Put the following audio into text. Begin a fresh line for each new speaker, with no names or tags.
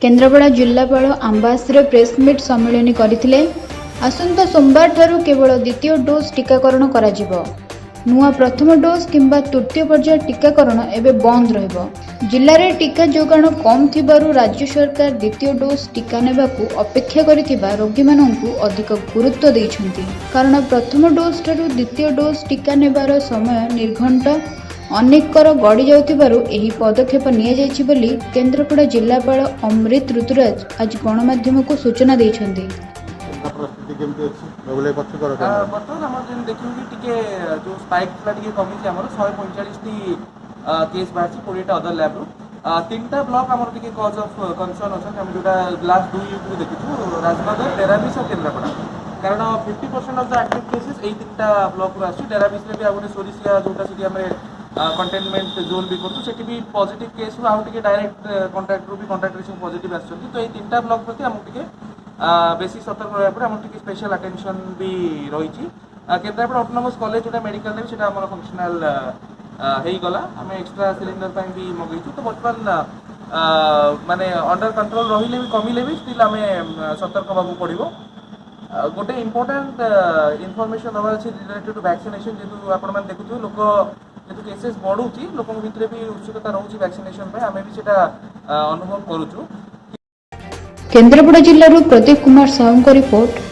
केन्द्रापड़ा जिलापाल आंबासरे प्रेसमिट सम्मेलन करथिले। आसंता सोमवार ठारू केवल द्वितीय डोज टीकाकरण कराजिबो। नुआ प्रथम डोज किंबा तृतीय पर्याय टीकाकरण एबे बंद रहिबो। जिल्ला रे टीका जोगाण कम थिबारु राज्य सरकार द्वितीय डोज टीका नेबाकू अपेक्षा करिथिबा रोगी माननकू अधिक गुरुत्व दैछन्ती। कारण प्रथम डोज ठारू द्वितीय डोज टीका नेबार समय निर्घंट अनेकर गड़ी जाउथिबारु एही पदक्षेप निया जायछि बोली केन्द्रापड़ा जिलापाल अमृत ऋतुराज आज गणमाध्यम को सूचना दैछन्ती।
परिस्थिति केमती अछि बबले पक्ष कर
बर्तमान हम जेन देखियो कि टिके जो स्पाइक थला टिके कमी छै हमर 145 टी केस बाहर 20 टा अदर लैब रो तीनटा ब्लॉक हमर टिके कॉज ऑफ कंसर्न अछि हम जोटा लास्ट 2 वीक रो देखिछु राजनगर डेराबिस और केन्द्रापड़ा कारण 50% ऑफ द एक्टिव केसेस एई तीनटा ब्लॉक रो आछि। डेराबिस रे भी आगुने सोरिसिया जोटा सिटी हमें कंटेनमेंट जोन भी करछु सेठी भी पॉजिटिव केस रो आउ टिके डायरेक्ट कांटेक्ट रो भी कांटेक्ट ट्रेसिंग पॉजिटिव आछथि। तो एई तीनटा ब्लॉक प्रति हम टिके बेसी सतर्क रहबा पर हम टिके स्पेशल अटेंशन भी रहिछि। केन्द्रापड़ा ऑटोनोमस कॉलेज जोटा मेडिकल ने सेटा हमर फंक्शनल हेई गला हमें एक्स्ट्रा सिलिंडर पई भी मगैछु। तो वर्तमान माने अंडर कंट्रोल रहिले भी कमिले भी स्टिल हमें सतर्क बाबू पड़िबो। गोटे इंपोर्टेंट इनफॉरमेशन दवा अछि रिलेटेड टू वैक्सीनेशन जेतु आपण मान देखुथु लोक जेतु केसेस बढ़ुची लोक भितरे भी उत्सुकता रहउची वैक्सीनेशन पे हमें भी सेटा अनुभव करूछु।
केन्द्रापड़ा जिल्लारू प्रदीप कुमार साहू को रिपोर्ट।